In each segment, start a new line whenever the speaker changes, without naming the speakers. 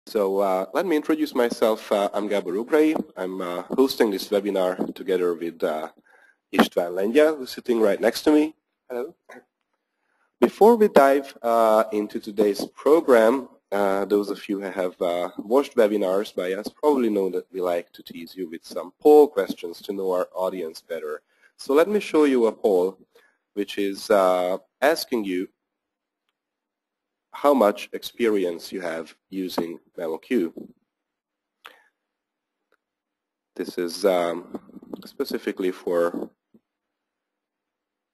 So let me introduce myself. I'm Gábor Ugrai. I'm hosting this webinar together with István Lengyel, who's sitting right next to me. Hello. Before we dive into today's program, those of you who have watched webinars by us probably know that we like to tease you with some poll questions to know our audience better. So let me show you a poll which is asking you how much experience you have using MemoQ. This is specifically for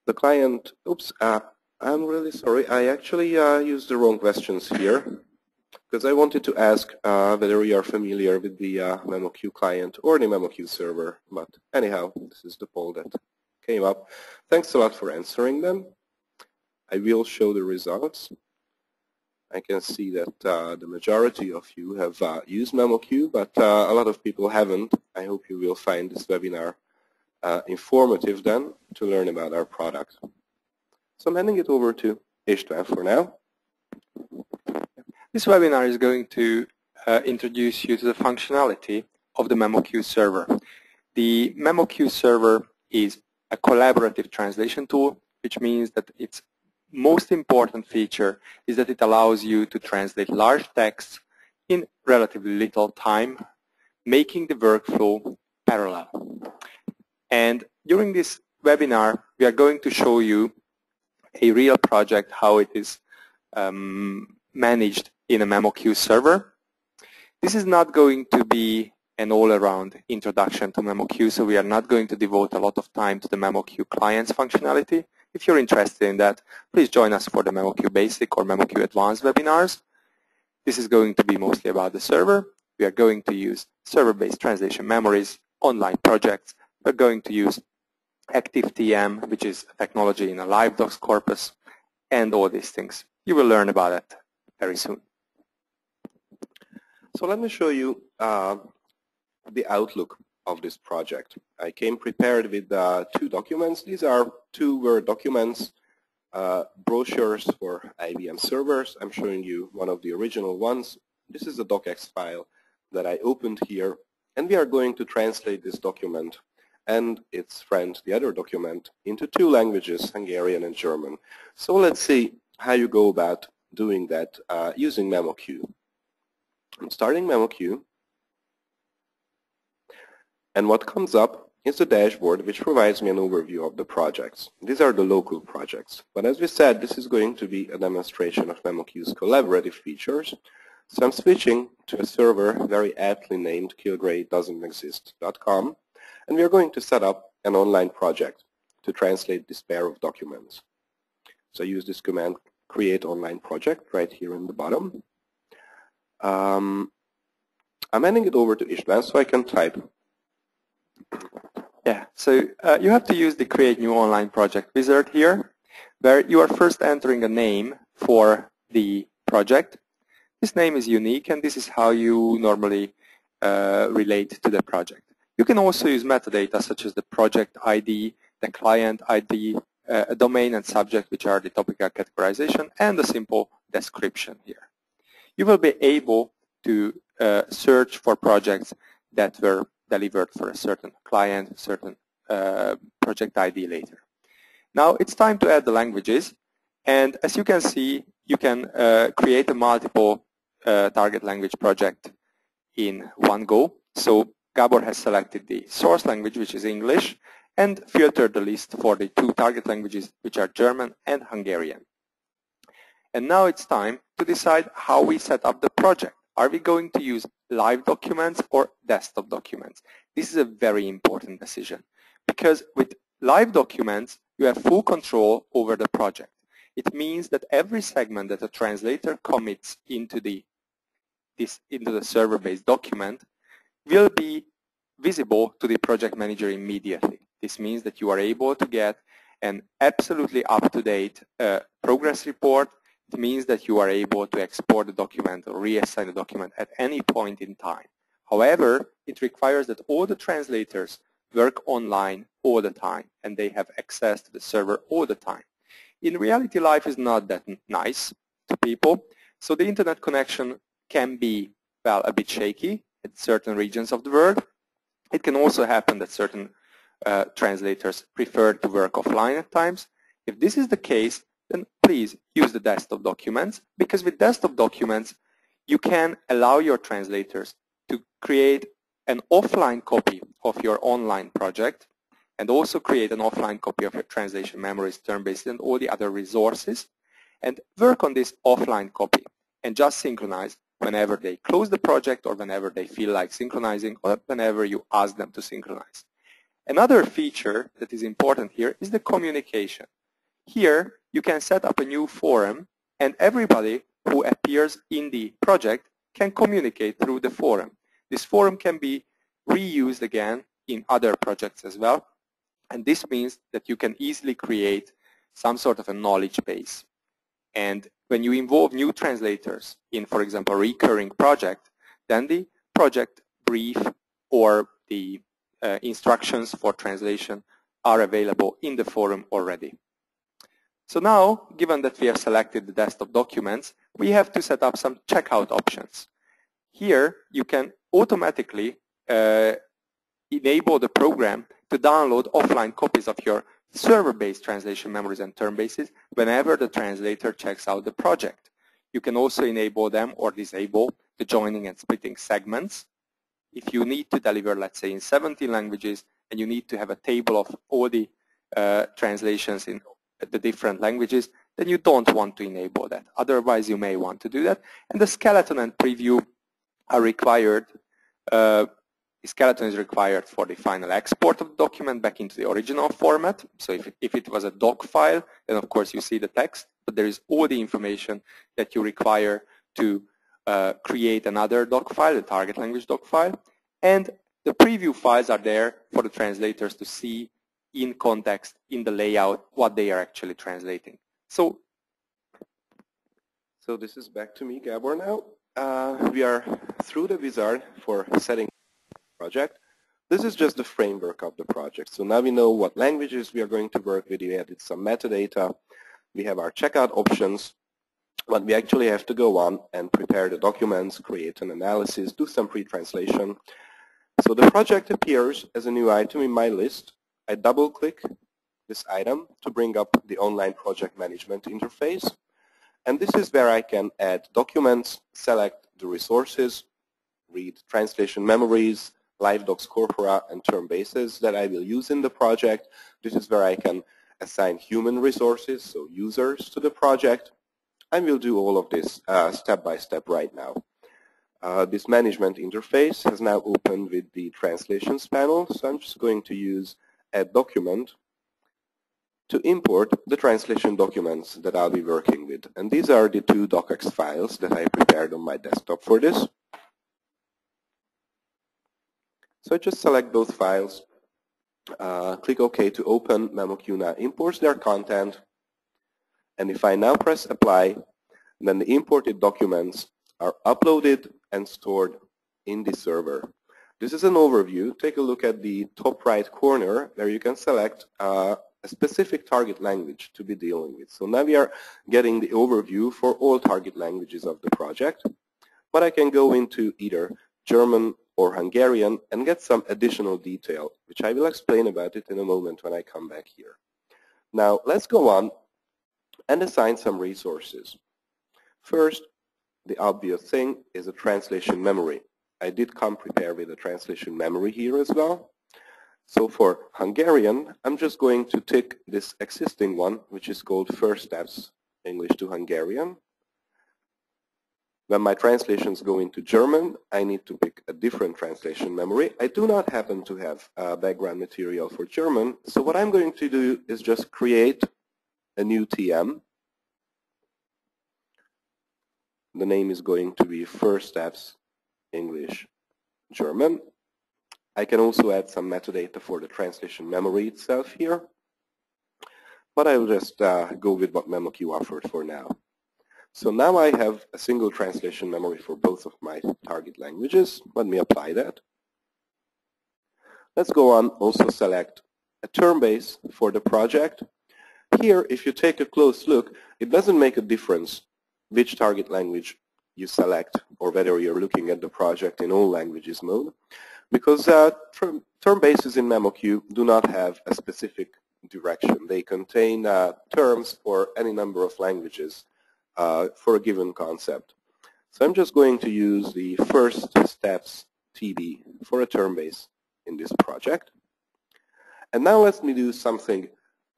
the client. Oops, I'm really sorry. I actually used the wrong questions here because I wanted to ask whether you are familiar with the MemoQ client or the MemoQ server. But anyhow, this is the poll that came up. Thanks a lot for answering them. I will show the results. I can see that the majority of you have used MemoQ, but a lot of people haven't. I hope you will find this webinar informative then to learn about our product. So I'm handing it over to István for now.
This webinar is going to introduce you to the functionality of the MemoQ server. The MemoQ server is a collaborative translation tool, which means that its most important feature is that it allows you to translate large texts in relatively little time, making the workflow parallel. And during this webinar, we are going to show you a real project, how it is managed in a MemoQ server. This is not going to be an all-around introduction to MemoQ, so we are not going to devote a lot of time to the MemoQ client's functionality. If you're interested in that, please join us for the MemoQ Basic or MemoQ Advanced webinars. This is going to be mostly about the server. We are going to use server-based translation memories, online projects. We're going to use ActiveTM, which is a technology in a LiveDocs corpus, and all these things. You will learn about it very soon.
So let me show you the outlook of this project. I came prepared with two documents. These are two Word documents, brochures for IBM servers. I'm showing you one of the original ones. This is a docx file that I opened here, and we are going to translate this document and its friend, the other document, into two languages, Hungarian and German. So let's see how you go about doing that using MemoQ. I'm starting MemoQ. And what comes up is the dashboard, which provides me an overview of the projects. These are the local projects. But as we said, this is going to be a demonstration of MemoQ's collaborative features. So I'm switching to a server very aptly named killgraydoesn'texist.com. And we are going to set up an online project to translate this pair of documents. So I use this command, create online project, right here in the bottom. I'm handing it over to István so I can type.
Yeah, so you have to use the Create New Online Project wizard here, where you are first entering a name for the project. This name is unique, and this is how you normally relate to the project. You can also use metadata such as the project ID, the client ID, a domain and subject, which are the topical categorization, and a simple description here. You will be able to search for projects that were delivered for a certain client, certain project ID later. Now it's time to add the languages, and as you can see, you can create a multiple target language project in one go. So Gábor has selected the source language, which is English, and filtered the list for the two target languages, which are German and Hungarian. And now it's time to decide how we set up the project. Are we going to use live documents or desktop documents? This is a very important decision because with live documents, you have full control over the project. It means that every segment that a translator commits into the server-based document will be visible to the project manager immediately. This means that you are able to get an absolutely up-to-date progress report. It means that you are able to export the document or reassign the document at any point in time. However, it requires that all the translators work online all the time and they have access to the server all the time. In reality, life is not that nice to people, so the internet connection can be well, a bit shaky in certain regions of the world. It can also happen that certain translators prefer to work offline at times. If this is the case, then please use the desktop documents, because with desktop documents, you can allow your translators to create an offline copy of your online project and also create an offline copy of your translation memories, term bases, and all the other resources, and work on this offline copy and just synchronize whenever they close the project or whenever they feel like synchronizing or whenever you ask them to synchronize. Another feature that is important here is the communication. Here, you can set up a new forum, and everybody who appears in the project can communicate through the forum. This forum can be reused again in other projects as well, and this means that you can easily create some sort of a knowledge base. And when you involve new translators in, for example, a recurring project, then the project brief or the instructions for translation are available in the forum already. So now, given that we have selected the desktop documents, we have to set up some checkout options. Here, you can automatically enable the program to download offline copies of your server-based translation memories and term bases whenever the translator checks out the project. You can also enable them or disable the joining and splitting segments. If you need to deliver, let's say, in 17 languages, and you need to have a table of all the translations in the different languages, then you don't want to enable that. Otherwise, you may want to do that. And the skeleton and preview are required. The skeleton is required for the final export of the document back into the original format. So if it was a doc file, then of course you see the text, but there is all the information that you require to create another doc file, the target language doc file. And the preview files are there for the translators to see in context, in the layout, what they are actually translating. So
this is back to me, Gabor, now. We are through the wizard for setting the project. This is just the framework of the project. So now we know what languages we are going to work with. We added some metadata. We have our checkout options. But we actually have to go on and prepare the documents, create an analysis, do some pre-translation. So the project appears as a new item in my list. I double-click this item to bring up the online project management interface. And this is where I can add documents, select the resources, read translation memories, live docs corpora, and term bases that I will use in the project. This is where I can assign human resources, so users, to the project. And we'll do all of this step by step right now. This management interface has now opened with the translations panel, so I'm just going to use Add Document to import the translation documents that I'll be working with. And these are the two docx files that I prepared on my desktop for this. So I just select both files, click OK to open. MemoQ now imports their content. And if I now press Apply, then the imported documents are uploaded and stored in the server. This is an overview. Take a look at the top right corner where you can select a specific target language to be dealing with. So now we are getting the overview for all target languages of the project. But I can go into either German or Hungarian and get some additional detail, which I will explain about it in a moment when I come back here. Now let's go on and assign some resources. First, the obvious thing is a translation memory. I did come prepared with a translation memory here as well. So for Hungarian, I'm just going to tick this existing one, which is called First Steps, English to Hungarian. When my translations go into German, I need to pick a different translation memory. I do not happen to have background material for German, so what I'm going to do is just create a new TM. The name is going to be First Steps, English, German. I can also add some metadata for the translation memory itself here, but I will just go with what MemoQ offered for now. So now I have a single translation memory for both of my target languages. Let me apply that. Let's go on, also select a term base for the project. Here, if you take a close look, it doesn't make a difference which target language you select or whether you're looking at the project in all languages mode, because term bases in MemoQ do not have a specific direction. They contain terms for any number of languages for a given concept. So I'm just going to use the first steps TB for a term base in this project. And now let me do something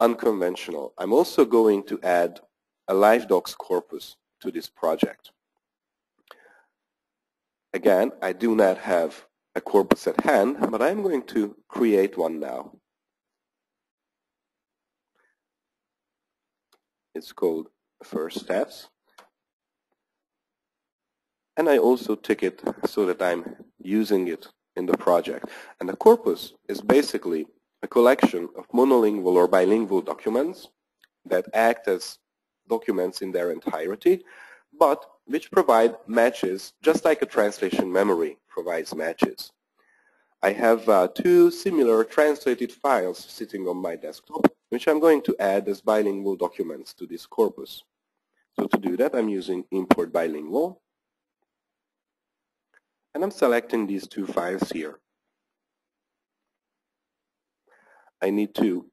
unconventional. I'm also going to add a LiveDocs corpus to this project. Again, I do not have a corpus at hand, but I'm going to create one now. It's called First Steps. And I also tick it so that I'm using it in the project. And the corpus is basically a collection of monolingual or bilingual documents that act as documents in their entirety, but which provide matches just like a translation memory provides matches. I have two similar translated files sitting on my desktop, which I'm going to add as bilingual documents to this corpus. So to do that, I'm using import bilingual. And I'm selecting these two files here. I need to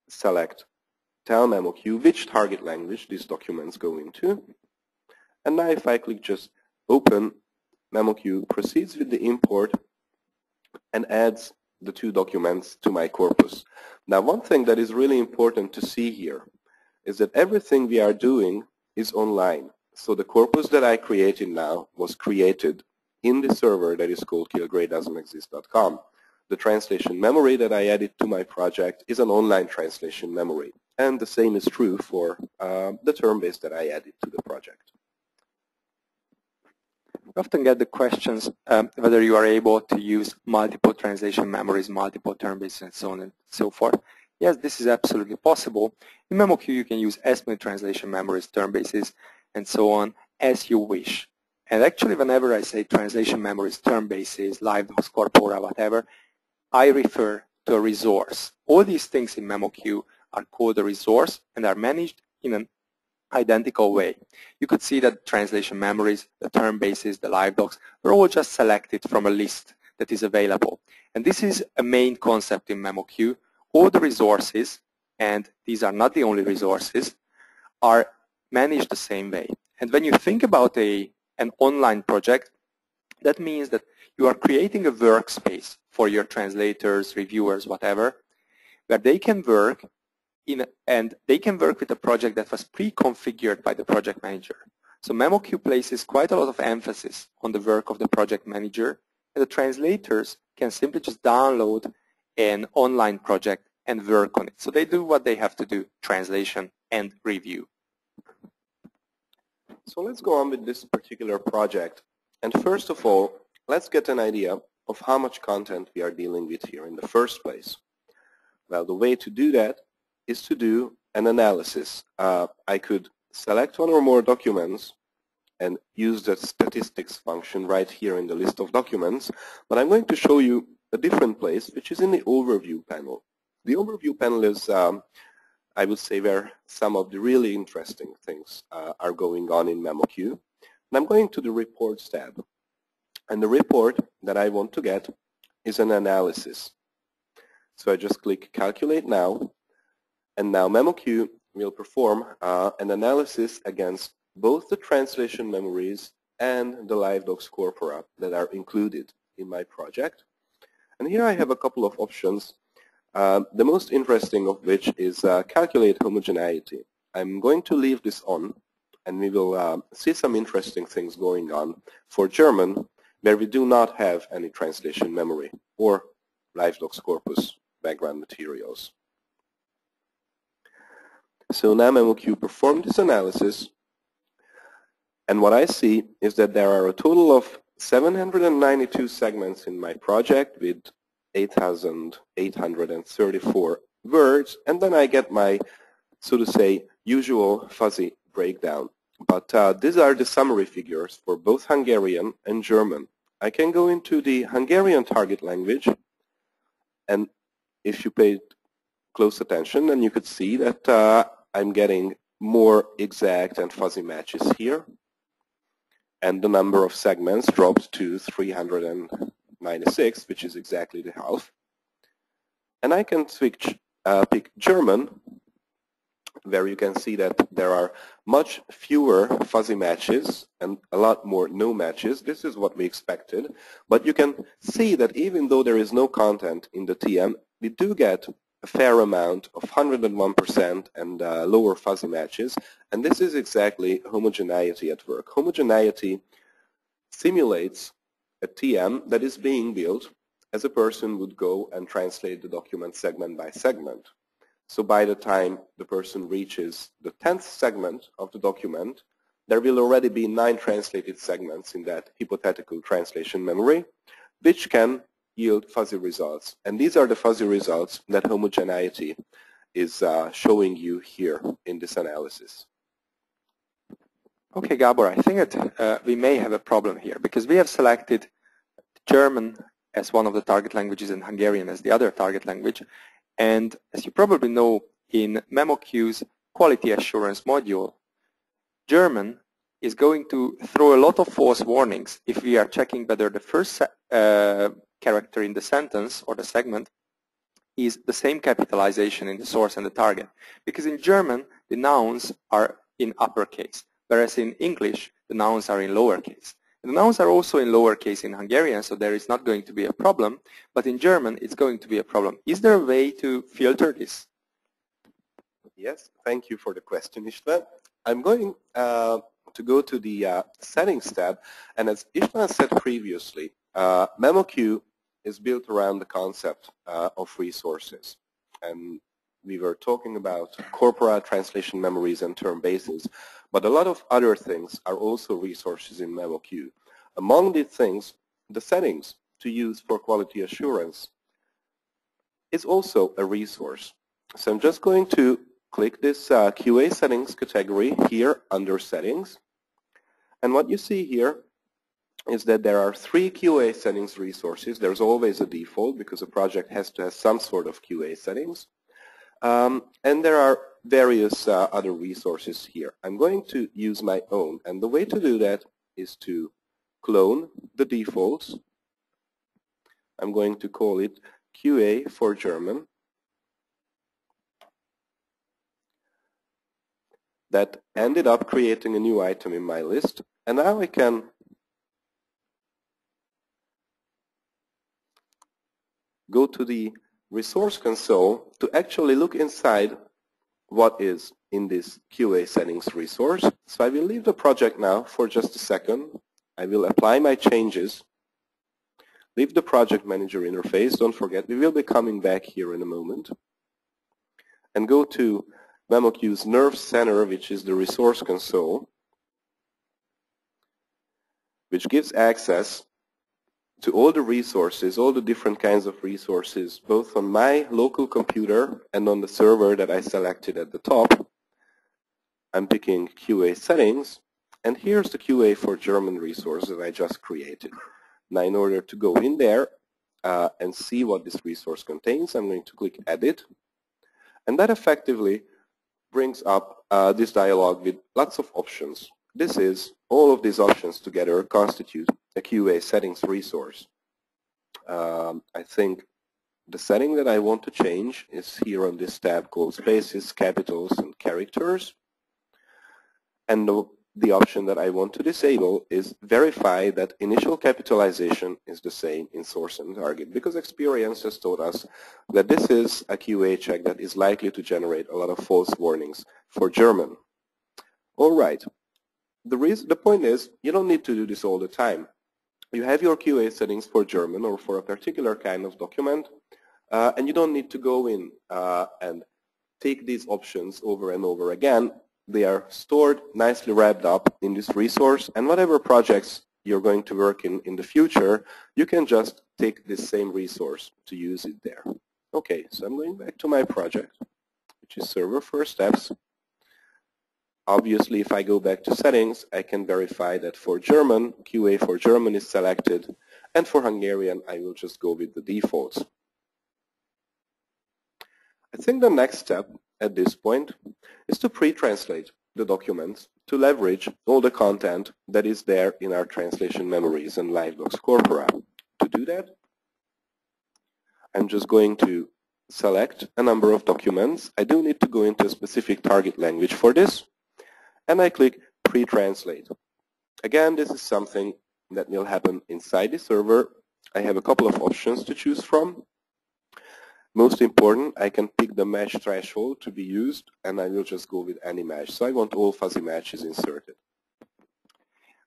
select tell MemoQ which target language these documents go into. And now if I click just open, MemoQ proceeds with the import and adds the two documents to my corpus. Now one thing that is really important to see here is that everything we are doing is online. So the corpus that I created now was created in the server that is called killgraydoesn'texist.com. The translation memory that I added to my project is an online translation memory. And the same is true for the term base that I added to the project.
We often get the questions whether you are able to use multiple translation memories, multiple term bases, and so on and so forth. Yes, this is absolutely possible. In MemoQ, you can as many translation memories, term bases, and so on as you wish. And actually, whenever I say translation memories, term bases, LiveDocs, corpora, whatever, I refer to a resource. All these things in MemoQ are called a resource and are managed in an identical way. You could see that translation memories, the term bases, the LiveDocs, are all just selected from a list that is available. And this is a main concept in MemoQ. All the resources, and these are not the only resources, are managed the same way. And when you think about an online project, that means that you are creating a workspace for your translators, reviewers, whatever, where they can work and they can work with a project that was pre-configured by the project manager. So MemoQ places quite a lot of emphasis on the work of the project manager, and the translators can simply just download an online project and work on it. So they do what they have to do, translation and review.
So let's go on with this particular project. And first of all, let's get an idea of how much content we are dealing with here in the first place. Well, the way to do that is to do an analysis. I could select one or more documents and use the statistics function right here in the list of documents, but I'm going to show you a different place, which is in the overview panel. The overview panel is, I would say, where some of the really interesting things are going on in MemoQ. And I'm going to the Reports tab. And the report that I want to get is an analysis. So I just click Calculate Now, and now MemoQ will perform an analysis against both the translation memories and the LiveDocs corpora that are included in my project. And here I have a couple of options, the most interesting of which is Calculate Homogeneity. I'm going to leave this on, and we will see some interesting things going on for German, where we do not have any translation memory or LiveDocs corpus background materials. So now MemoQ performed this analysis, and what I see is that there are a total of 792 segments in my project with 8,834 words, and then I get my, so to say, usual fuzzy breakdown. But these are the summary figures for both Hungarian and German. I can go into the Hungarian target language, and if you paid close attention, then you could see that I'm getting more exact and fuzzy matches here. and the number of segments dropped to 396, which is exactly the half. And I can pick German, where you can see that there are much fewer fuzzy matches and a lot more no matches. This is what we expected. But you can see that even though there is no content in the TM, we do get a fair amount of 101% and lower fuzzy matches. And this is exactly homogeneity at work. Homogeneity simulates a TM that is being built as a person would go and translate the document segment by segment. So by the time the person reaches the 10th segment of the document, there will already be 9 translated segments in that hypothetical translation memory, which can yield fuzzy results. And these are the fuzzy results that homogeneity is showing you here in this analysis.
Okay, Gabor, I think that we may have a problem here because we have selected German as one of the target languages and Hungarian as the other target language. And as you probably know, in MemoQ's quality assurance module, German is going to throw a lot of false warnings if we are checking whether the first character in the sentence or the segment is the same capitalization in the source and the target. Because in German, the nouns are in uppercase, whereas in English, the nouns are in lowercase. The nouns are also in lowercase in Hungarian, so there is not going to be a problem, but in German, it's going to be a problem. Is there a way to filter this?
Yes, thank you for the question, István. I'm going to go to the Settings tab, and as István said previously, MemoQ is built around the concept of resources. And we were talking about corpora, translation memories, and term bases, but a lot of other things are also resources in MemoQ. Among these things, the settings to use for quality assurance is also a resource. So I'm just going to click this QA settings category here under settings. And what you see here is that there are 3 QA settings resources. There's always a default because a project has to have some sort of QA settings. And there are various other resources here. I'm going to use my own, and the way to do that is to clone the defaults. I'm going to call it QA for German. That ended up creating a new item in my list, and now I can go to the resource console to actually look inside what is in this QA settings resource. So I will leave the project now for just a second. I will apply my changes, leave the project manager interface. Don't forget, we will be coming back here in a moment, and go to MemoQ's nerve center, which is the resource console, which gives access to all the resources, all the different kinds of resources, both on my local computer and on the server that I selected at the top. I'm picking QA settings, and here's the QA for German resource that I just created. Now, in order to go in there and see what this resource contains, I'm going to click Edit, and that effectively brings up this dialog with lots of options. This is, all of these options together constitute a QA settings resource. I think the setting that I want to change is here on this tab called Spaces, Capitals, and Characters. And the option that I want to disable is verify that initial capitalization is the same in source and target, because experience has taught us that this is a QA check that is likely to generate a lot of false warnings for German. All right. The point is, you don't need to do this all the time. You have your QA settings for German or for a particular kind of document, and you don't need to go in and take these options over and over again. They are stored, nicely wrapped up in this resource, and whatever projects you're going to work in the future, you can just take this same resource to use it there. Okay, so I'm going back to my project, which is Server First Steps. Obviously, if I go back to settings, I can verify that for German, QA for German is selected, and for Hungarian, I will just go with the defaults. I think the next step at this point is to pre-translate the documents to leverage all the content that is there in our translation memories and LiveDocs corpora. To do that, I'm just going to select a number of documents. I do need to go into a specific target language for this, and I click pre-translate. Again, this is something that will happen inside the server. I have a couple of options to choose from. Most important, I can pick the match threshold to be used, and I will just go with any match. So I want all fuzzy matches inserted.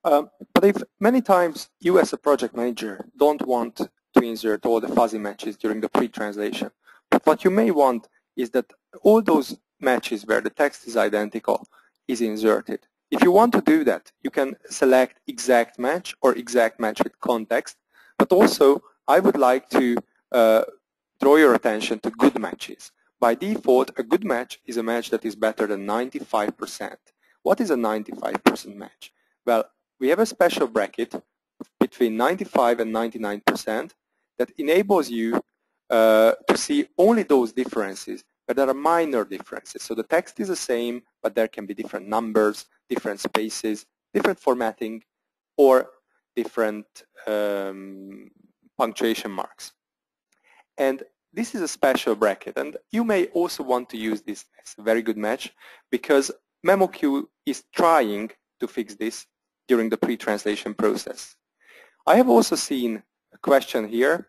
But if many times you as a project manager don't want to insert all the fuzzy matches during the pre-translation, but what you may want is that all those matches where the text is identical is inserted. If you want to do that, you can select exact match or exact match with context, but also I would like to draw your attention to good matches. By default, a good match is a match that is better than 95%. What is a 95% match? Well, we have a special bracket between 95 and 99% that enables you to see only those differences, but there are minor differences. So the text is the same, but there can be different numbers, different spaces, different formatting, or different punctuation marks. And this is a special bracket, and you may also want to use this as a very good match because MemoQ is trying to fix this during the pre-translation process. I have also seen a question here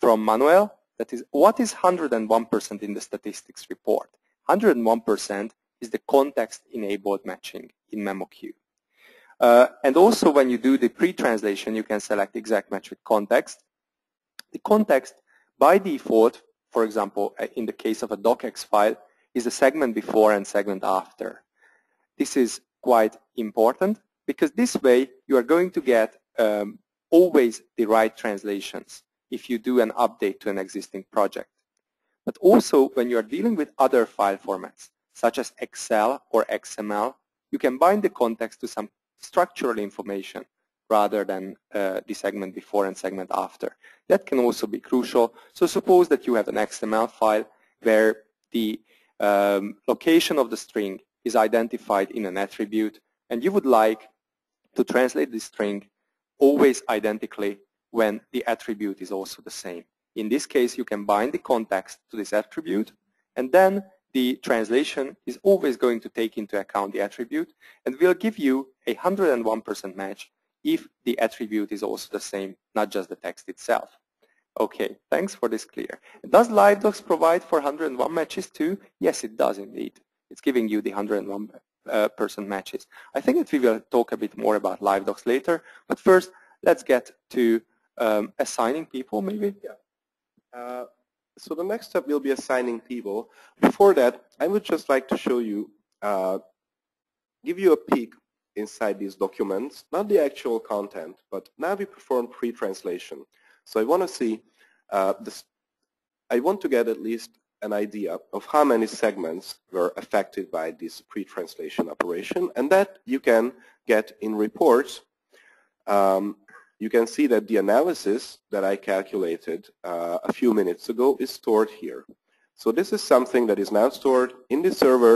from Manuel that is, what is 101% in the statistics report? 101% is the context-enabled matching in MemoQ. And also when you do the pre-translation, you can select exact match with context. The context, by default, for example, in the case of a docx file, is a segment before and segment after. This is quite important because this way you are going to get always the right translations if you do an update to an existing project. But also when you are dealing with other file formats, such as Excel or XML, you can bind the context to some structural information rather than the segment before and segment after. That can also be crucial. So suppose that you have an XML file where the location of the string is identified in an attribute, and you would like to translate this string always identically when the attribute is also the same. In this case, you can bind the context to this attribute, and then the translation is always going to take into account the attribute and will give you a 101% match if the attribute is also the same, not just the text itself. Okay, thanks for this clear. Does LiveDocs provide for 101 matches too? Yes, it does indeed. It's giving you the 101% matches. I think that we will talk a bit more about LiveDocs later, but first let's get to assigning people maybe.
Yeah. So the next step will be assigning people. Before that, I would just like to show you, give you a peek inside these documents, not the actual content, but now we perform pre-translation. So I want to see this. I want to get at least an idea of how many segments were affected by this pre-translation operation, and that you can get in reports. You can see that the analysis that I calculated a few minutes ago is stored here. So this is something that is now stored in the server.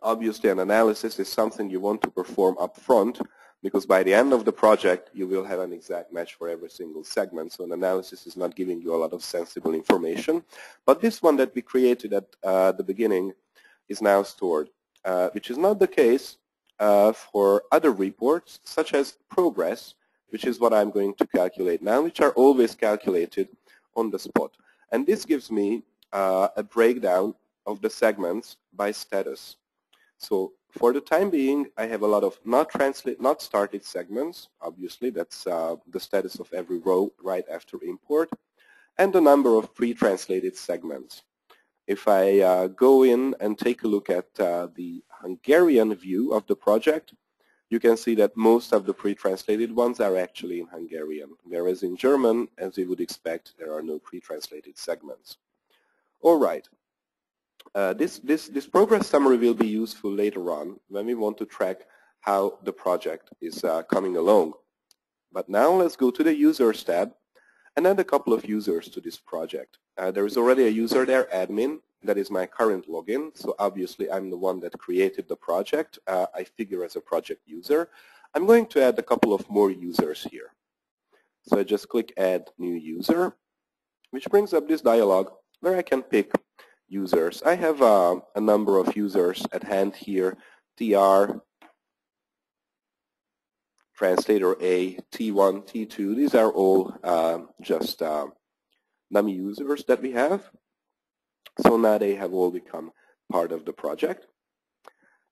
Obviously, an analysis is something you want to perform up front, because by the end of the project, you will have an exact match for every single segment. So an analysis is not giving you a lot of sensible information. But this one that we created at the beginning is now stored, which is not the case for other reports, such as progress, which is what I'm going to calculate now, which are always calculated on the spot. And this gives me a breakdown of the segments by status. So for the time being, I have a lot of not started segments. Obviously, that's the status of every row right after import, and the number of pre-translated segments. If I go in and take a look at the Hungarian view of the project, you can see that most of the pre-translated ones are actually in Hungarian, whereas in German, as you would expect, there are no pre-translated segments. All right. This progress summary will be useful later on when we want to track how the project is coming along. But now let's go to the Users tab and add a couple of users to this project. There is already a user there, admin, that is my current login. So obviously I'm the one that created the project. I figure as a project user. I'm going to add a couple of more users here. So I just click Add New User, which brings up this dialog where I can pick users. I have a number of users at hand here: TR, Translator A, T1, T2. These are all just dummy users that we have. So now they have all become part of the project.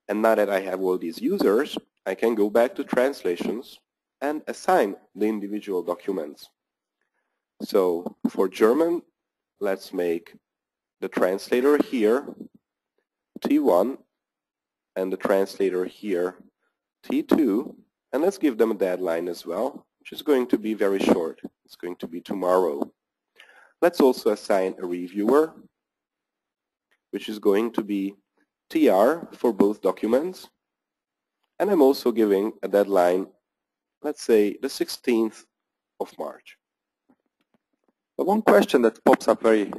And now that I have all these users, I can go back to translations and assign the individual documents. So for German, let's make the translator here T1 and the translator here T2, and let's give them a deadline as well, which is going to be very short. It's going to be tomorrow. Let's also assign a reviewer, which is going to be TR for both documents, and I'm also giving a deadline, let's say the 16th of March.
But one question that pops up very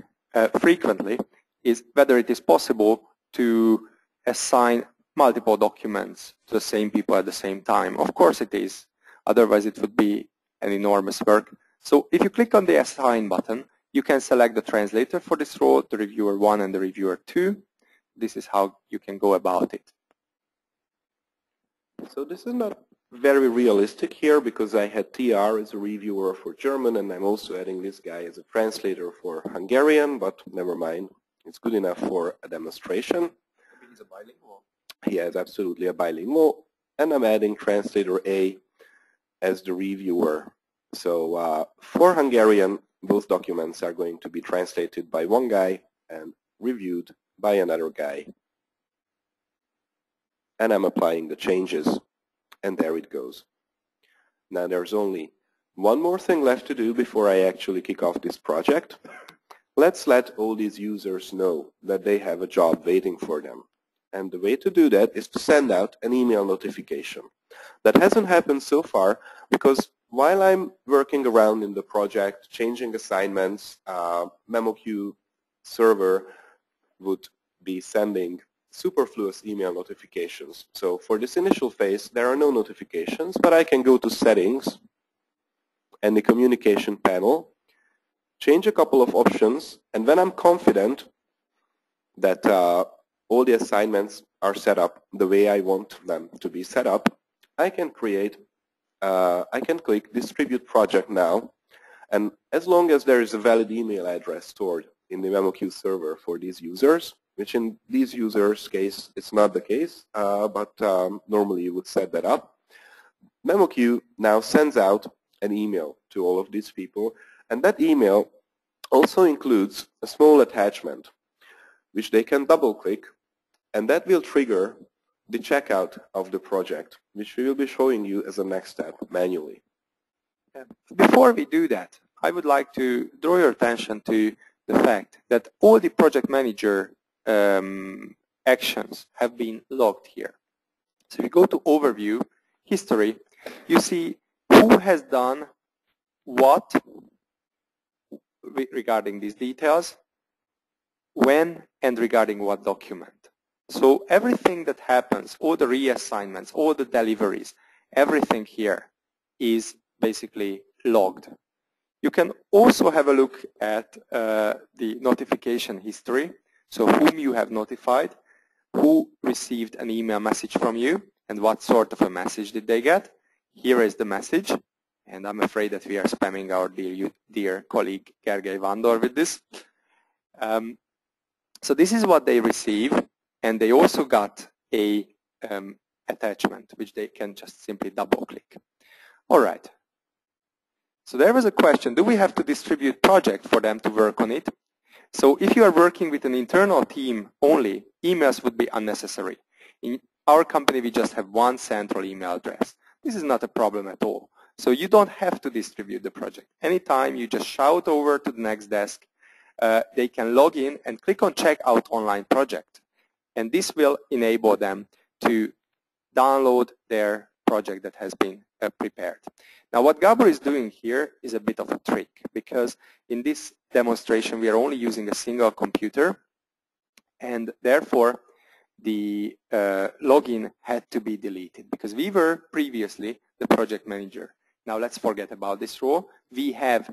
frequently is whether it is possible to assign multiple documents to the same people at the same time. Of course it is, otherwise it would be an enormous work. So if you click on the Assign button, you can select the translator for this role, the reviewer 1 and the reviewer 2. This is how you can go about it.
So this is not very realistic here because I had TR as a reviewer for German and I'm also adding this guy as a translator for Hungarian, but never mind. It's good enough for a demonstration.
He's a bilingual.
He is absolutely a bilingual. And I'm adding translator A as the reviewer. So for Hungarian, both documents are going to be translated by one guy and reviewed by another guy. And I'm applying the changes, and there it goes. Now there's only one more thing left to do before I actually kick off this project. Let's let all these users know that they have a job waiting for them. And the way to do that is to send out an email notification. That hasn't happened so far because while I'm working around in the project, changing assignments, MemoQ server would be sending superfluous email notifications. So for this initial phase, there are no notifications, but I can go to Settings and the Communication panel, change a couple of options, and when I'm confident that all the assignments are set up the way I want them to be set up, I can click Distribute Project Now, and as long as there is a valid email address stored in the MemoQ server for these users, which in these users' case it's not the case, but normally you would set that up, MemoQ now sends out an email to all of these people, and that email also includes a small attachment which they can double-click, and that will trigger the checkout of the project, which we will be showing you as a next step manually.
Before we do that, I would like to draw your attention to the fact that all the project manager actions have been logged here. So if you go to Overview, History, you see who has done what regarding these details, when, and regarding what document. So everything that happens, all the reassignments, all the deliveries, everything here is basically logged. You can also have a look at the notification history, so whom you have notified, who received an email message from you, and what sort of a message did they get. Here is the message, and I'm afraid that we are spamming our dear colleague Gergely Vándor with this. So this is what they receive, and they also got a attachment, which they can just simply double-click. All right. So there was a question, do we have to distribute project for them to work on it? So if you are working with an internal team only, emails would be unnecessary. In our company, we just have one central email address. This is not a problem at all. So you don't have to distribute the project. Anytime you just shout over to the next desk, they can log in and click on Check Out Online Project. And this will enable them to download their project that has been prepared. Now what Gabor is doing here is a bit of a trick, because in this demonstration we are only using a single computer, and therefore the login had to be deleted because we were previously the project manager. Now let's forget about this role. We have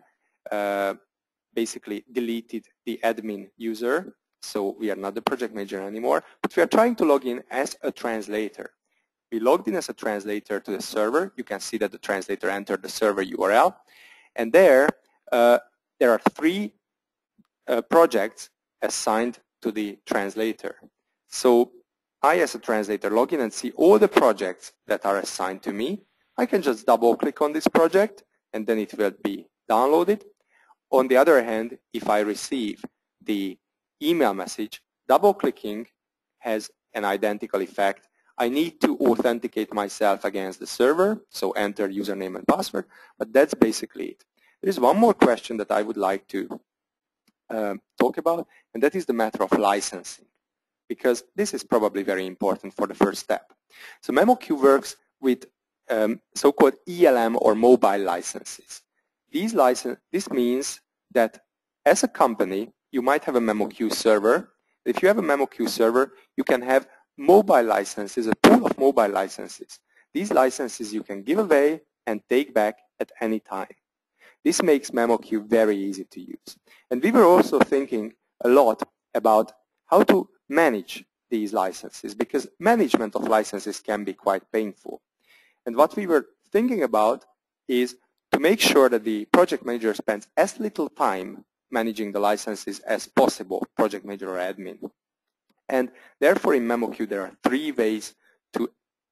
basically deleted the admin user, so we are not the project manager anymore, but we are trying to log in as a translator. We logged in as a translator to the server. You can see that the translator entered the server URL, and there are 3 projects assigned to the translator. So I, as a translator, log in and see all the projects that are assigned to me. I can just double-click on this project, and then it will be downloaded. On the other hand, if I receive the email message, double-clicking has an identical effect. I need to authenticate myself against the server, so enter username and password, but that's basically it. There is one more question that I would like to talk about, and that is the matter of licensing, because this is probably very important for the first step. So MemoQ works with so-called ELM or mobile licenses. This means that as a company, you might have a MemoQ server. If you have a MemoQ server, you can have mobile licenses, a pool of mobile licenses. These licenses you can give away and take back at any time. This makes MemoQ very easy to use. And we were also thinking a lot about how to manage these licenses, because management of licenses can be quite painful. And what we were thinking about is to make sure that the project manager spends as little time managing the licenses as possible, project manager or admin. And therefore in MemoQ there are 3 ways to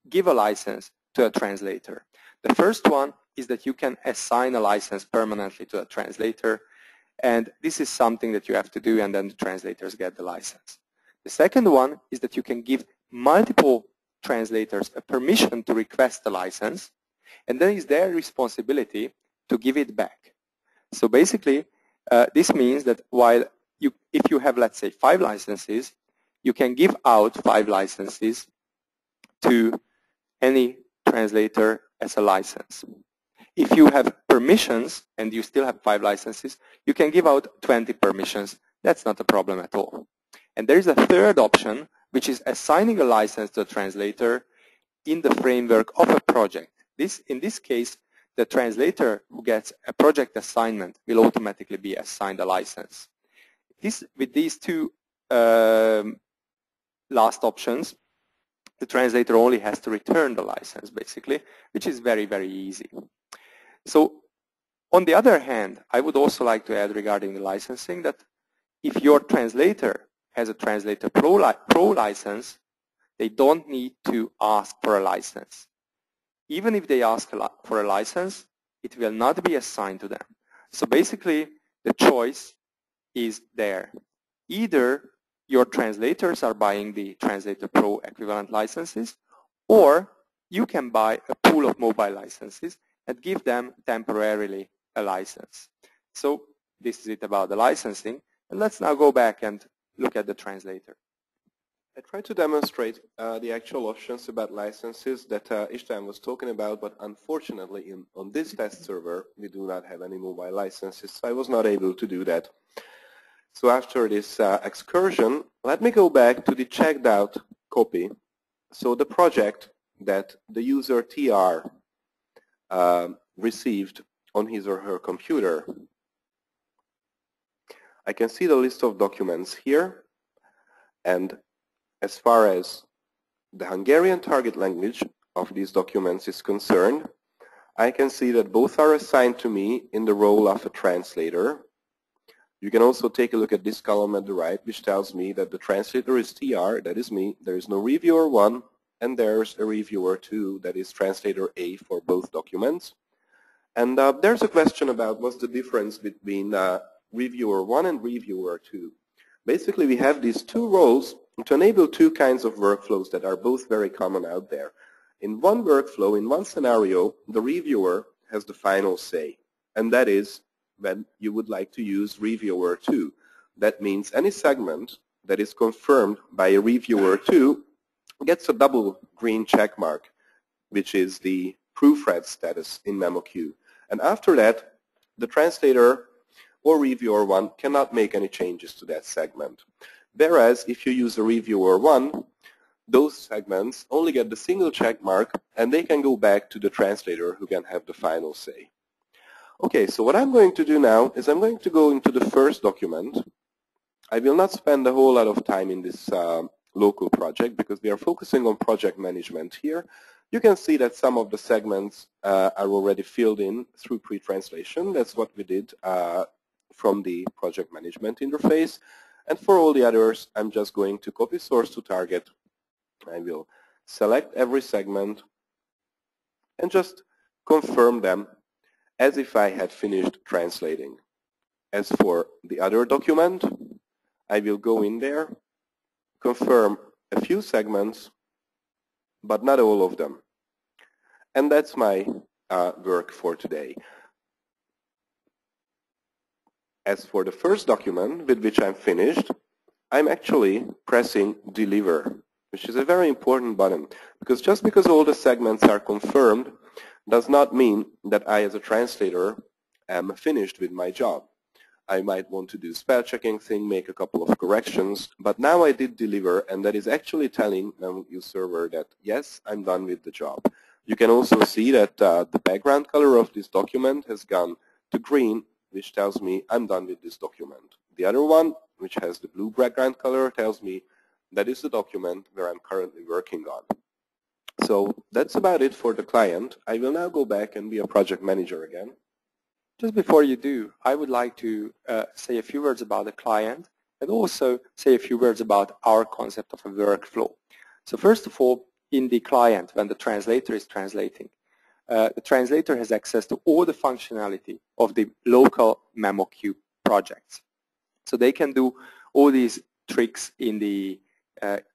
give a license to a translator. The first one is that you can assign a license permanently to a translator, and this is something that you have to do, and then the translators get the license. The second one is that you can give multiple translators a permission to request a license, and then it's their responsibility to give it back. So basically, this means that if you have, let's say, 5 licenses, you can give out 5 licenses to any translator as a license. If you have permissions and you still have 5 licenses, you can give out 20 permissions. That's not a problem at all. And there is a third option, which is assigning a license to a translator in the framework of a project. In this case, the translator who gets a project assignment will automatically be assigned a license. With these 2 last options, the translator only has to return the license, basically, which is very, very easy. So, on the other hand, I would also like to add regarding the licensing that if your translator has a Translator Pro license, they don't need to ask for a license. Even if they ask for a license, it will not be assigned to them. So basically, the choice is there. Either your translators are buying the Translator Pro equivalent licenses, or you can buy a pool of mobile licenses and give them temporarily a license. So this is it about the licensing. And let's now go back and look at the translator.
I tried to demonstrate the actual options about licenses that István was talking about, but unfortunately on this test server we do not have any mobile licenses, so I was not able to do that. So after this excursion, let me go back to the checked out copy. So the project that the user TR received on his or her computer. I can see the list of documents here, and as far as the Hungarian target language of these documents is concerned, I can see that both are assigned to me in the role of a translator. You can also take a look at this column at the right, which tells me that the translator is TR, that is me. There is no reviewer 1, and there's a reviewer 2, that is translator A for both documents. And there's a question about what's the difference between reviewer 1 and reviewer 2. Basically, we have these 2 roles to enable 2 kinds of workflows that are both very common out there. In one workflow, in one scenario, the reviewer has the final say, and that is when you would like to use reviewer 2. That means any segment that is confirmed by a reviewer 2 gets a double green check mark, which is the proofread status in MemoQ. And after that, the translator or reviewer 1 cannot make any changes to that segment. Whereas if you use a reviewer 1, those segments only get the single check mark and they can go back to the translator who can have the final say. Okay, so what I'm going to do now is I'm going to go into the first document. I will not spend a whole lot of time in this local project because we are focusing on project management here. You can see that some of the segments are already filled in through pre-translation. That's what we did from the project management interface. And for all the others, I'm just going to copy source to target. I will select every segment and just confirm them as if I had finished translating. As for the other document, I will go in there, confirm a few segments, but not all of them. And that's my work for today. As for the first document with which I'm finished, I'm actually pressing deliver, which is a very important button, because just because all the segments are confirmed does not mean that I as a translator am finished with my job. I might want to do spell checking thing, make a couple of corrections, but now I did deliver, and that is actually telling MemoQ server that yes, I'm done with the job. You can also see that the background color of this document has gone to green, which tells me I'm done with this document. The other one, which has the blue background color, tells me that is the document where I'm currently working on. So that's about it for the client. I will now go back and be a project manager again.
Just before you do, I would like to say a few words about the client and also say a few words about our concept of a workflow. So first of all, in the client, when the translator is translating, the translator has access to all the functionality of the local MemoQ projects. So they can do all these tricks in the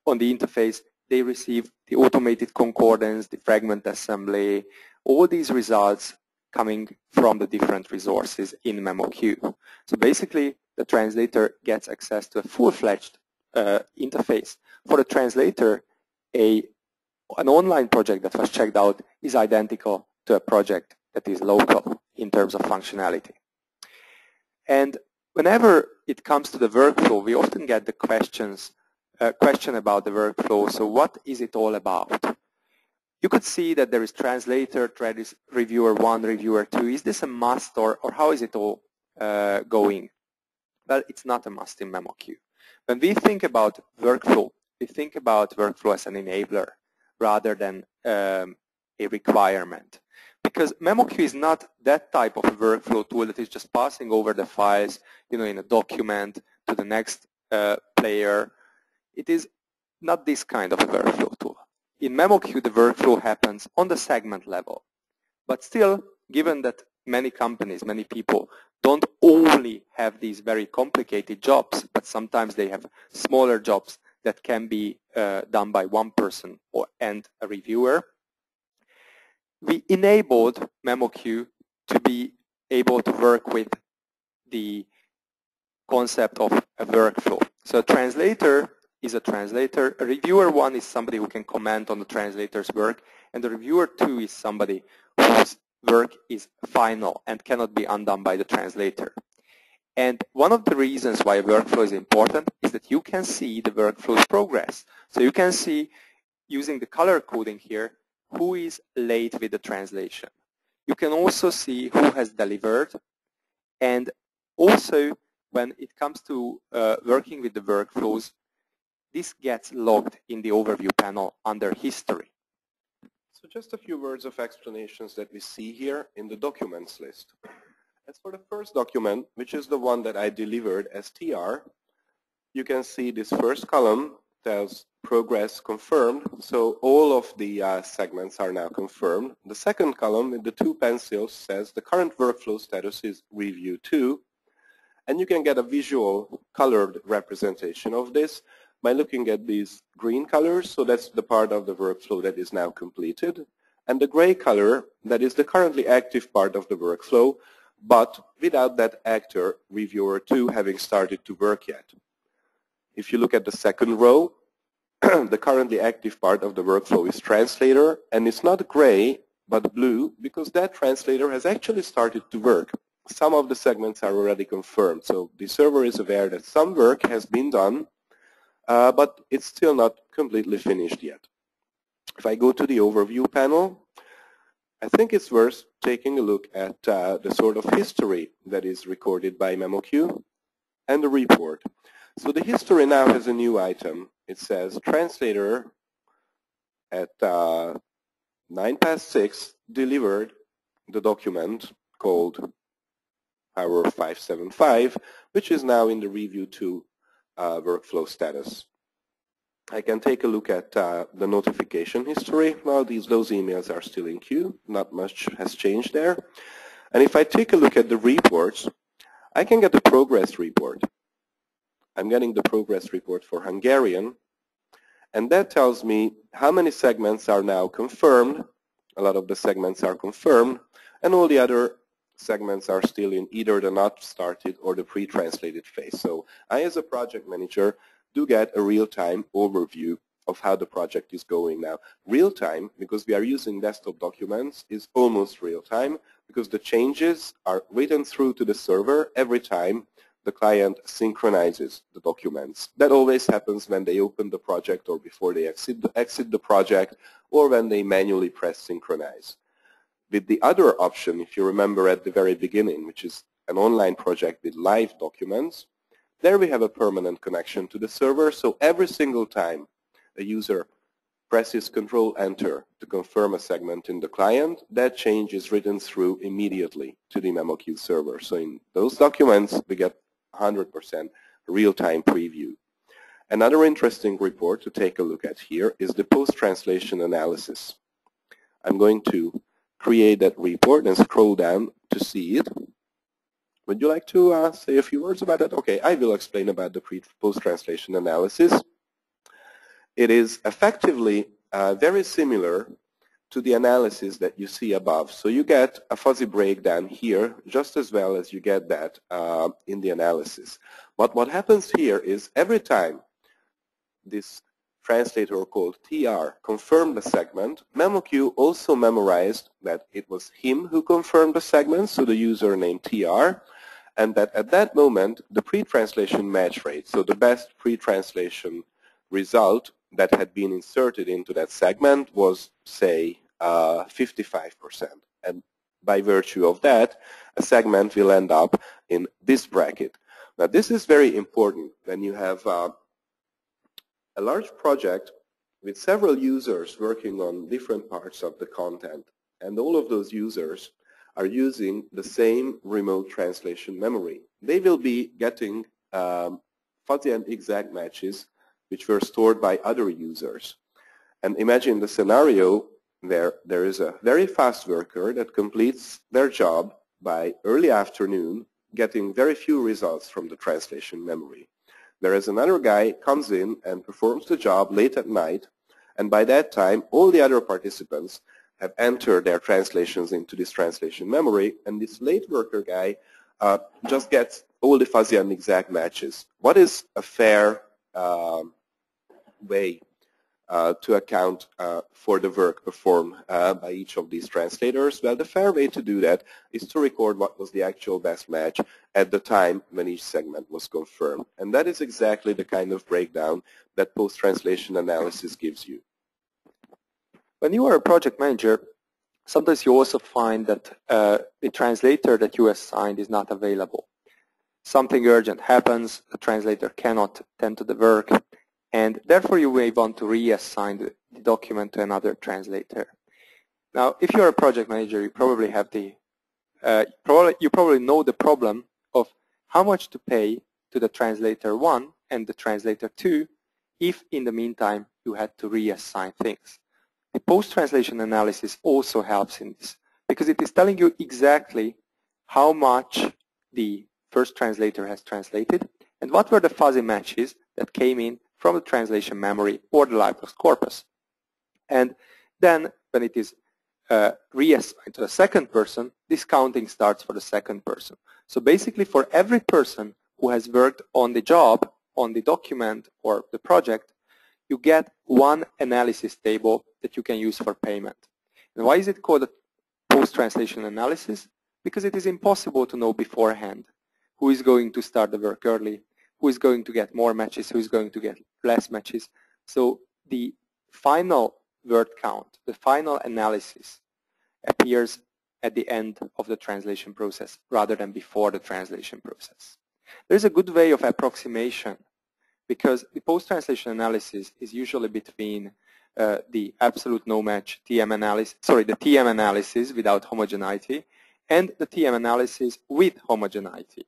on the interface. They receive the automated concordance, the fragment assembly, all these results coming from the different resources in MemoQ. So basically, the translator gets access to a full-fledged interface. For the translator, an online project that was checked out is identical to a project that is local in terms of functionality. And whenever it comes to the workflow, we often get the question about the workflow. So what is it all about? You could see that there is translator, there is reviewer 1, reviewer 2. Is this a must, or how is it all going? Well, it's not a must in MemoQ. When we think about workflow, we think about workflow as an enabler rather than a requirement. Because MemoQ is not that type of a workflow tool that is just passing over the files, in a document to the next player. It is not this kind of a workflow tool. In MemoQ, the workflow happens on the segment level. But still, given that many companies, many people don't only have these very complicated jobs, but sometimes they have smaller jobs that can be done by one person and a reviewer, we enabled MemoQ to be able to work with the concept of a workflow. So a translator is a translator. A reviewer 1 is somebody who can comment on the translator's work, and the reviewer 2 is somebody whose work is final and cannot be undone by the translator. And one of the reasons why a workflow is important is that you can see the workflow's progress. So you can see, using the color coding here, who is late with the translation. You can also see who has delivered, and also when it comes to working with the workflows, this gets logged in the overview panel under history.
So just a few words of explanations that we see here in the documents list. As for the first document, which is the one that I delivered as TR, you can see this first column tells progress confirmed, so all of the segments are now confirmed. The second column with the 2 pencils says the current workflow status is review 2, and you can get a visual colored representation of this by looking at these green colors. So that's the part of the workflow that is now completed, and the gray color, that is the currently active part of the workflow, but without that actor, reviewer 2, having started to work yet. If you look at the second row, the currently active part of the workflow is translator, and it's not gray but blue because that translator has actually started to work. Some of the segments are already confirmed, so the server is aware that some work has been done, but it's still not completely finished yet. If I go to the overview panel, I think it's worth taking a look at the sort of history that is recorded by MemoQ and the report. So the history now has a new item. It says translator at 6:09 delivered the document called Power 575, which is now in the review 2 workflow status. I can take a look at the notification history. Well, those emails are still in queue. Not much has changed there. And if I take a look at the reports, I can get the progress report. I'm getting the progress report for Hungarian, and that tells me how many segments are now confirmed. A lot of the segments are confirmed, and all the other segments are still in either the not started or the pre-translated phase. So I, as a project manager, do get a real-time overview of how the project is going now. Real-time, because we are using desktop documents, is almost real-time because the changes are written through to the server every time the client synchronizes the documents. That always happens when they open the project or before they exit the project or when they manually press synchronize. With the other option, if you remember at the very beginning, which is an online project with live documents, there we have a permanent connection to the server, so every single time a user presses Control-Enter to confirm a segment in the client, that change is written through immediately to the MemoQ server. So in those documents, we get 100% real-time preview. Another interesting report to take a look at here is the post-translation analysis. I'm going to create that report and scroll down to see it. Would you like to say a few words about that? Okay, I will explain about the post-translation analysis. It is effectively very similar to the analysis that you see above. So you get a fuzzy breakdown here just as well as you get that in the analysis. But what happens here is every time this translator called TR confirmed the segment, MemoQ also memorized that it was him who confirmed the segment, so the user named TR, and that at that moment the pre-translation match rate, so the best pre-translation result that had been inserted into that segment was, say, 55%. And by virtue of that, a segment will end up in this bracket. Now this is very important when you have a large project with several users working on different parts of the content, and all of those users are using the same remote translation memory. They will be getting fuzzy and exact matches which were stored by other users. And imagine the scenario where there is a very fast worker that completes their job by early afternoon, getting very few results from the translation memory. Whereas another guy comes in and performs the job late at night, and by that time all the other participants have entered their translations into this translation memory, and this late worker guy just gets all the fuzzy and exact matches. What is a fair way to account for the work performed by each of these translators? Well, the fair way to do that is to record what was the actual best match at the time when each segment was confirmed. And that is exactly the kind of breakdown that post-translation analysis gives you.
When you are a project manager, sometimes you also find that the translator that you assigned is not available. Something urgent happens, the translator cannot attend to the work, and therefore you may want to reassign the document to another translator. Now, if you're a project manager, you probably have the you probably know the problem of how much to pay to the translator 1 and the translator 2 if in the meantime you had to reassign things. The post-translation analysis also helps in this because it is telling you exactly how much the first translator has translated and what were the fuzzy matches that came in from the translation memory or the LibreOffice corpus. And then when it is reassigned to the second person, this counting starts for the second person. So basically for every person who has worked on the job, on the document or the project, you get one analysis table that you can use for payment. And why is it called a post-translation analysis? Because it is impossible to know beforehand who is going to start the work early, who is going to get more matches, who is going to get less matches. So the final word count, the final analysis appears at the end of the translation process rather than before the translation process. There's a good way of approximation because the post-translation analysis is usually between the absolute no match TM analysis, the TM analysis without homogeneity and the TM analysis with homogeneity.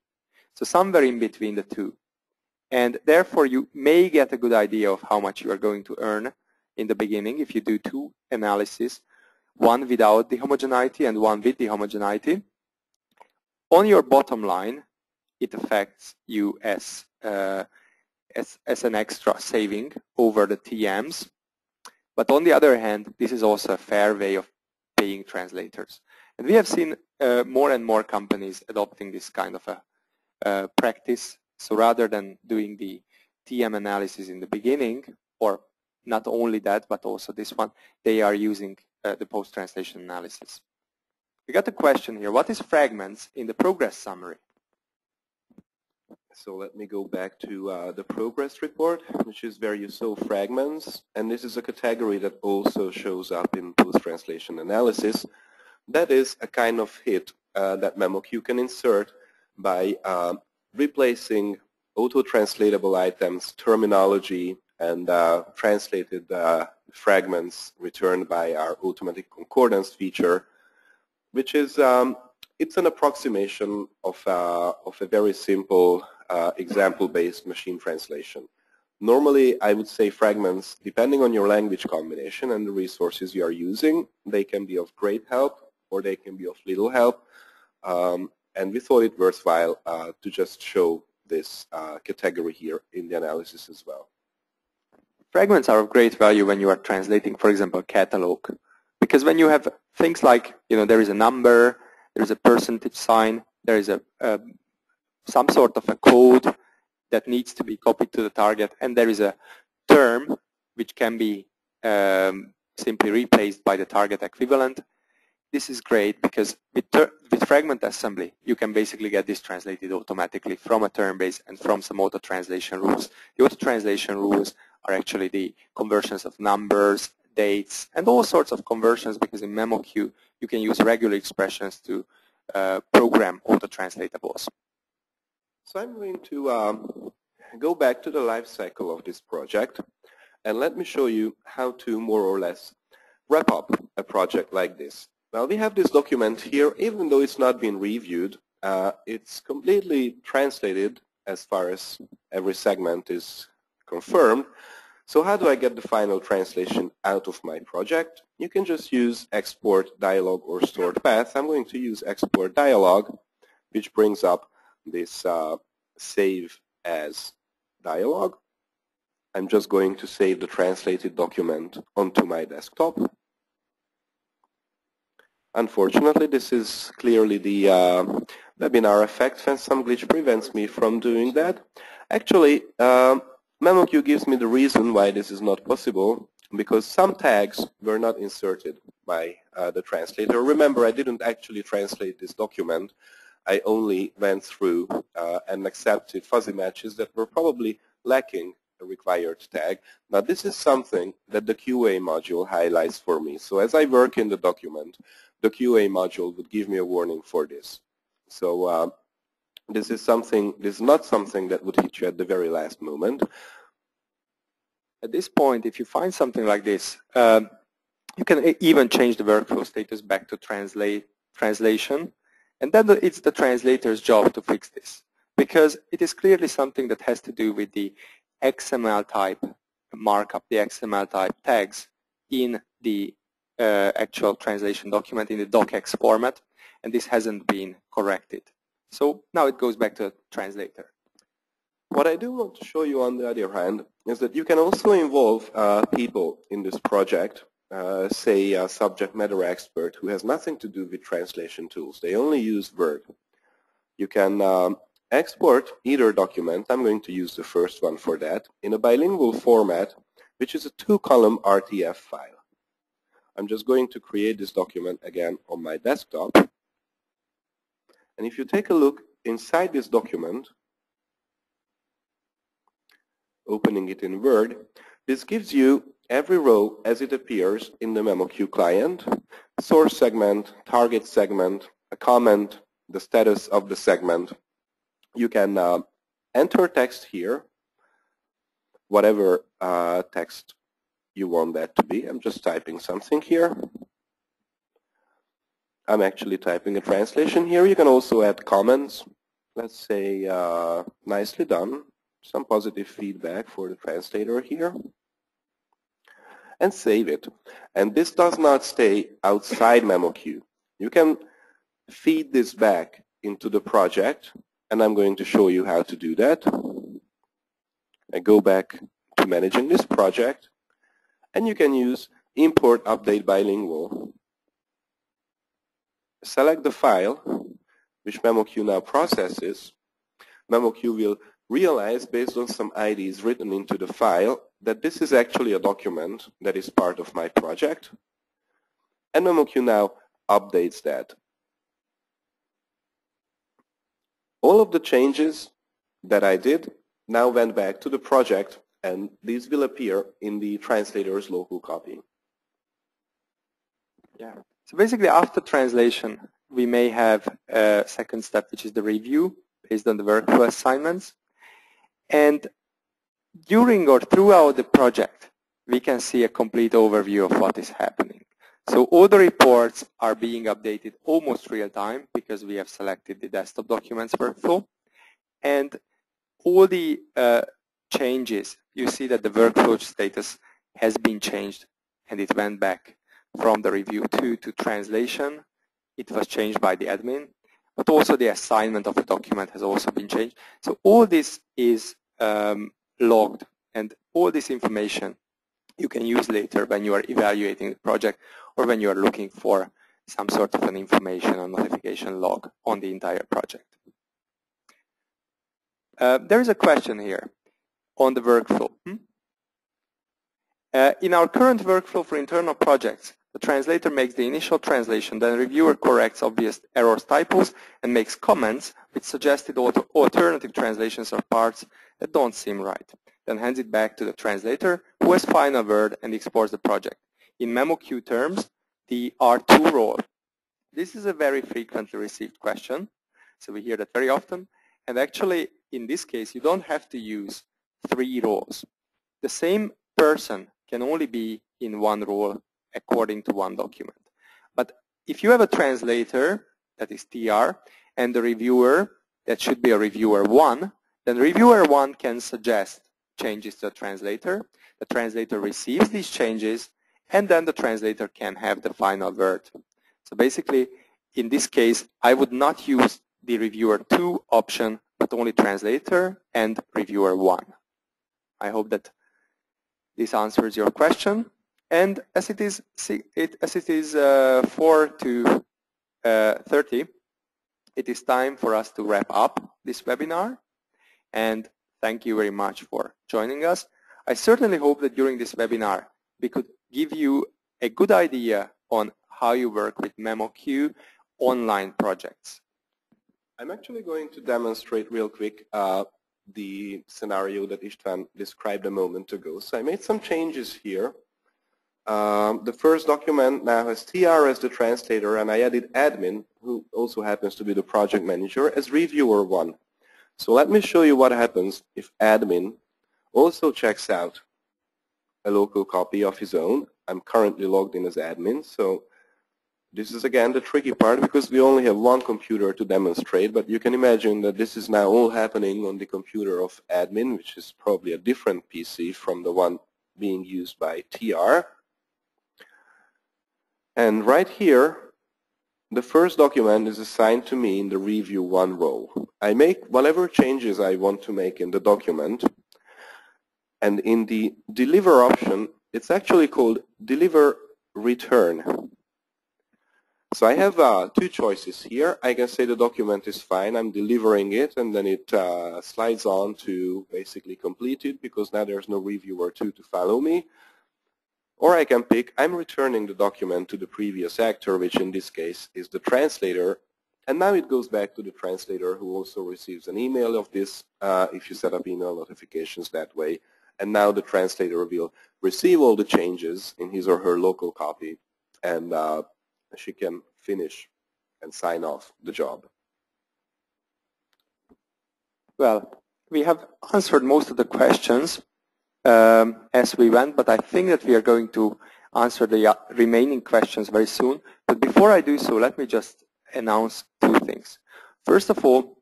So somewhere in between the two. And therefore you may get a good idea of how much you are going to earn in the beginning if you do two analyses, one without the homogeneity and one with the homogeneity. On your bottom line, it affects you as an extra saving over the TMs. But on the other hand, this is also a fair way of paying translators. And we have seen more and more companies adopting this kind of a practice. So rather than doing the TM analysis in the beginning, or not only that, but also this one, they are using the post-translation analysis. We got a question here. What is fragments in the progress summary?
So let me go back to the progress report, which is where you saw fragments. And this is a category that also shows up in post-translation analysis. That is a kind of hit that MemoQ can insert by replacing auto-translatable items, terminology, and translated fragments returned by our automatic concordance feature, which is it's an approximation of a very simple example-based machine translation. Normally, I would say fragments, depending on your language combination and the resources you are using, they can be of great help or they can be of little help. And we thought it worthwhile to just show this category here in the analysis as well.
Fragments are of great value when you are translating, for example, a catalog. Because when you have things like, there is a number, there is a percentage sign, there is some sort of a code that needs to be copied to the target, and there is a term which can be simply replaced by the target equivalent. This is great because with fragment assembly, you can basically get this translated automatically from a term base and from some auto-translation rules. The auto-translation rules are actually the conversions of numbers, dates, and all sorts of conversions, because in MemoQ, you can use regular expressions to program auto-translatables.
So I'm going to go back to the life cycle of this project, and let me show you how to more or less wrap up a project like this. Well, we have this document here. Even though it's not been reviewed, it's completely translated as far as every segment is confirmed. So how do I get the final translation out of my project? You can just use export dialog or stored path. I'm going to use export dialog, which brings up this save as dialog. I'm just going to save the translated document onto my desktop. Unfortunately, this is clearly the webinar effect, and some glitch prevents me from doing that. Actually, MemoQ gives me the reason why this is not possible, because some tags were not inserted by the translator. Remember, I didn't actually translate this document. I only went through and accepted fuzzy matches that were probably lacking a required tag. Now, this is something that the QA module highlights for me. So as I work in the document, the QA module would give me a warning for this. So this is not something that would hit you at the very last moment.
At this point, if you find something like this, you can even change the workflow status back to translation. And then it's the translator's job to fix this, because it is clearly something that has to do with the XML type markup, the XML type tags in the actual translation document in the docx format, and this hasn't been corrected. So now it goes back to the translator.
What I do want to show you, on the other hand, is that you can also involve people in this project, say a subject matter expert who has nothing to do with translation tools. They only use Word. You can export either document. I'm going to use the first one for that, in a bilingual format, which is a 2-column RTF file. I'm just going to create this document again on my desktop. And if you take a look inside this document, opening it in Word, this gives you every row as it appears in the MemoQ client, source segment, target segment, a comment, the status of the segment. You can enter text here, whatever text you want that to be. I'm just typing something here. I'm actually typing a translation here. You can also add comments. Let's say, nicely done. Some positive feedback for the translator here. And save it. And this does not stay outside MemoQ. You can feed this back into the project, and I'm going to show you how to do that. I go back to managing this project, and you can use import update bilingual. Select the file, which MemoQ now processes. MemoQ will realize, based on some IDs written into the file, that this is actually a document that is part of my project. And MemoQ now updates that. All of the changes that I did now went back to the project, and these will appear in the translator's local copy.
Yeah. So basically, after translation, we may have a second step, which is the review based on the workflow assignments. And during or throughout the project, we can see a complete overview of what is happening. So all the reports are being updated almost real time because we have selected the desktop documents workflow. And all the changes, you see that the workflow status has been changed and it went back from the review to translation. It was changed by the admin, but also the assignment of the document has also been changed. So all this is logged, and all this information you can use later when you are evaluating the project or when you are looking for some sort of an information or notification log on the entire project. There is a question here on the workflow. In our current workflow for internal projects, the translator makes the initial translation, then the reviewer corrects obvious errors, typos, and makes comments with suggested alternative translations or parts that don't seem right. Then hands it back to the translator, who has final word and exports the project. In MemoQ terms, the R2 role. This is a very frequently received question, so we hear that very often. And actually, in this case, you don't have to use 3 roles. The same person can only be in one role according to one document. But if you have a translator, that is TR, and the reviewer, that should be a reviewer 1, then reviewer 1 can suggest changes to the translator receives these changes, and then the translator can have the final word. So basically, in this case, I would not use the reviewer 2 option, but only translator and reviewer 1. I hope that this answers your question. And as it is 4 to 30, it is time for us to wrap up this webinar. And thank you very much for joining us. I certainly hope that during this webinar, we could give you a good idea on how you work with MemoQ online projects.
I'm actually going to demonstrate real quick the scenario that István described a moment ago. So I made some changes here. The first document now has TR as the translator, and I added admin, who also happens to be the project manager, as reviewer 1. So let me show you what happens if admin also checks out a local copy of his own. I'm currently logged in as admin, so this is again the tricky part because we only have one computer to demonstrate, but you can imagine that this is now all happening on the computer of admin, which is probably a different PC from the one being used by TR. And right here, the first document is assigned to me in the review 1 role. I make whatever changes I want to make in the document, and in the deliver option, it's actually called deliver return. So I have 2 choices here. I can say the document is fine, I'm delivering it, and then it slides on to basically complete it because now there's no reviewer 2 to follow me. Or I can pick, I'm returning the document to the previous actor, which in this case is the translator, And now it goes back to the translator, who also receives an email of this if you set up email notifications that way. And now the translator will receive all the changes in his or her local copy, and she can finish and sign off the job.
Well, we have answered most of the questions as we went, but I think that we are going to answer the remaining questions very soon. But before I do so, let me just announce two things. First of all,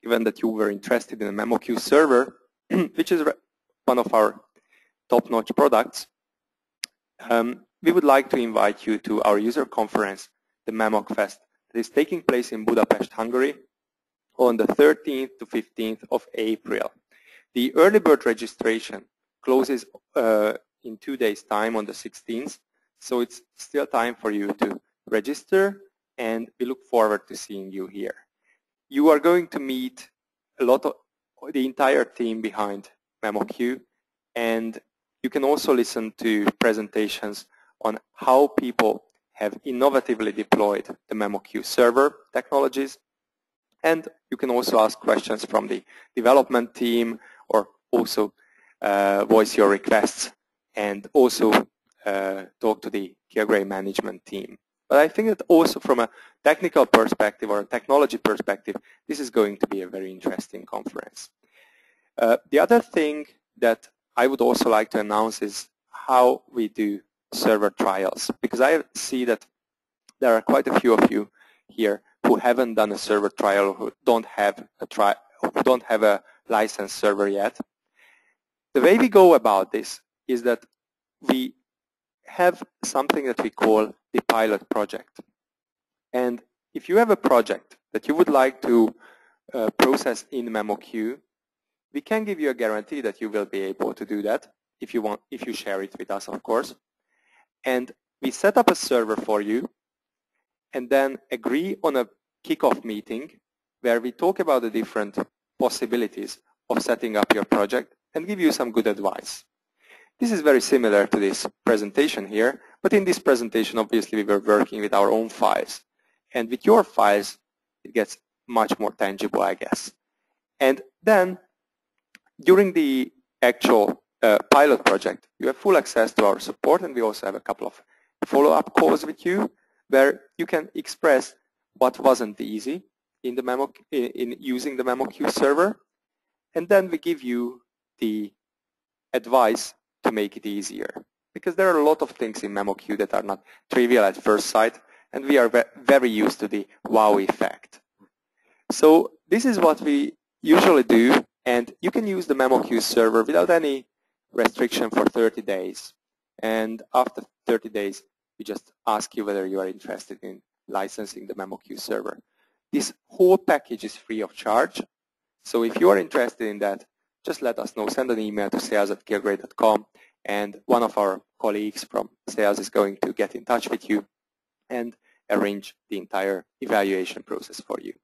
given that you were interested in a MemoQ server, which is one of our top-notch products, we would like to invite you to our user conference, the MemoQ Fest, that is taking place in Budapest, Hungary, on the 13th to 15th of April. The early bird registration closes in 2 days' time on the 16th, so it's still time for you to register, and we look forward to seeing you here. You are going to meet a lot of the entire team behind MemoQ, and you can also listen to presentations on how people have innovatively deployed the MemoQ server technologies. And you can also ask questions from the development team, or also voice your requests, and also talk to the Kilgrave management team. But I think that also from a technical perspective or a technology perspective, this is going to be a very interesting conference. The other thing that I would also like to announce is how we do server trials, because I see that there are quite a few of you here who haven't done a server trial, who don't have a licensed server yet. The way we go about this is that we have something that we call the pilot project. And if you have a project that you would like to process in MemoQ, we can give you a guarantee that you will be able to do that if you share it with us, of course. And we set up a server for you, and then agree on a kickoff meeting where we talk about the different possibilities of setting up your project and give you some good advice. This is very similar to this presentation here, but in this presentation, obviously, we were working with our own files. And with your files, it gets much more tangible, I guess. And then, during the actual pilot project, you have full access to our support, and we also have a couple of follow-up calls with you where you can express what wasn't easy in using the MemoQ server, and then we give you the advice to make it easier. Because there are a lot of things in MemoQ that are not trivial at first sight, and we are very used to the wow effect. So this is what we usually do, and you can use the MemoQ server without any restriction for 30 days. And after 30 days, we just ask you whether you are interested in licensing the MemoQ server. This whole package is free of charge. So if you are interested in that, just let us know. Send an email to sales@kilgrave.com, and one of our colleagues from sales is going to get in touch with you and arrange the entire evaluation process for you.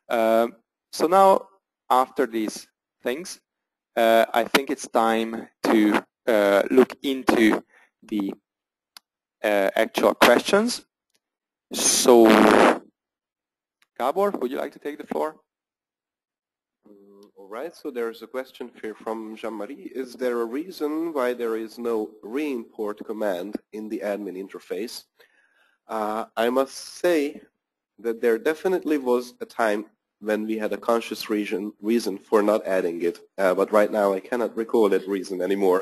So now, after these things, I think it's time to look into the actual questions. So, Gabor, would you like to take the floor?
All right, so there's a question here from Jean-Marie. Is there a reason why there is no re-import command in the admin interface? I must say that there definitely was a time when we had a conscious reason for not adding it, but right now I cannot recall that reason anymore.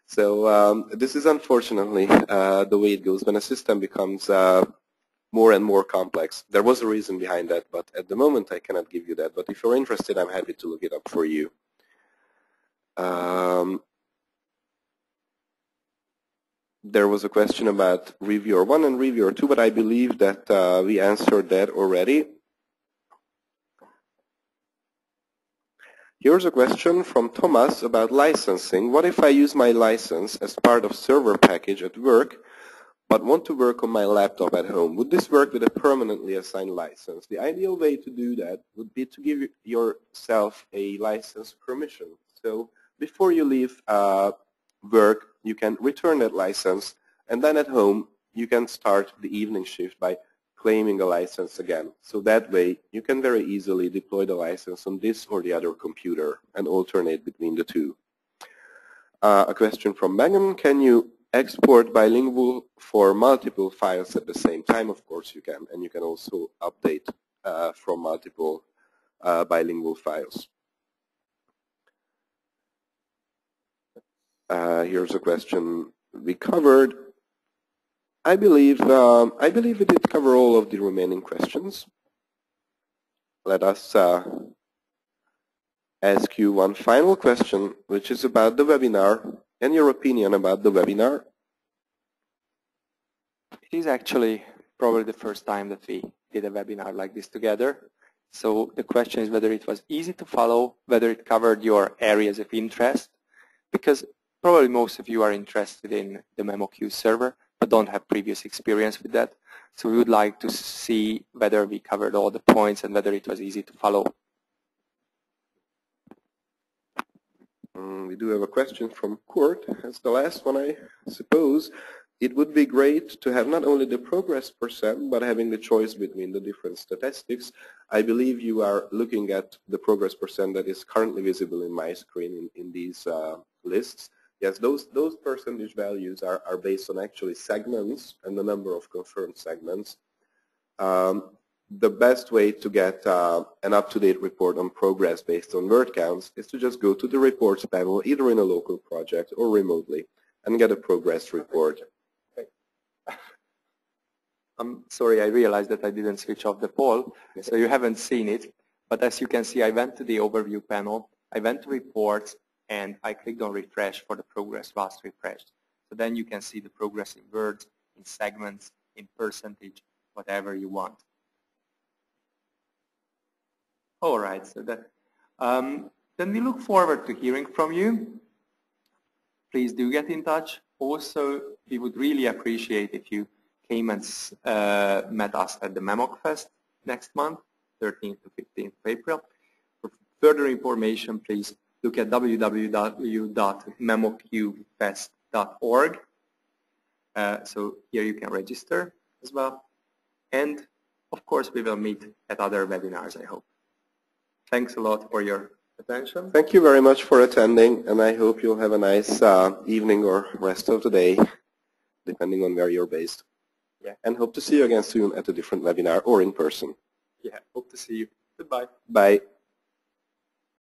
So this is unfortunately the way it goes when a system becomes more and more complex. There was a reason behind that, but at the moment I cannot give you that. But if you're interested, I'm happy to look it up for you. There was a question about Reviewer 1 and Reviewer 2, but I believe that we answered that already. Here's a question from Thomas about licensing. What if I use my license as part of server package at work, but want to work on my laptop at home? Would this work with a permanently assigned license? The ideal way to do that would be to give yourself a license permission. So before you leave work, you can return that license, and then at home you can start the evening shift by claiming a license again. So that way you can very easily deploy the license on this or the other computer and alternate between the two. A question from Megan, can you export bilingual for multiple files at the same time? Of course you can, and you can also update from multiple bilingual files. Here's a question we covered. I believe we did cover all of the remaining questions. Let us ask you one final question, which is about the webinar and your opinion about the webinar.
It is actually probably the first time that we did a webinar like this together. So the question is whether it was easy to follow, whether it covered your areas of interest, because probably most of you are interested in the MemoQ server, but don't have previous experience with that. So we would like to see whether we covered all the points and whether it was easy to follow.
We do have a question from Kurt. As the last one, I suppose. It would be great to have not only the progress percent, but having the choice between the different statistics. I believe you are looking at the progress percent that is currently visible in my screen in these lists. Yes, those percentage values are based on actually segments and the number of confirmed segments. The best way to get an up-to-date report on progress based on word counts is to just go to the reports panel, either in a local project or remotely, and get a progress report.
I'm sorry, I realized that I didn't switch off the poll, so you haven't seen it. But as you can see, I went to the overview panel, I went to reports, and I clicked on refresh for the progress was refreshed. So then you can see the progress in words, in segments, in percentage, whatever you want. All right, so that then we look forward to hearing from you. Please do get in touch. Also, we would really appreciate if you came and met us at the MemoQ Fest next month, 13th to 15th of April. For further information, please look at www.memoqfest.org. So here you can register as well. And of course, we will meet at other webinars, I hope. Thanks a lot for your attention.
Thank you very much for attending, and I hope you'll have a nice evening or rest of the day, depending on where you're based.
Yeah.
And hope to see you again soon at a different webinar or in person.
Yeah, hope to see you. Goodbye.
Bye.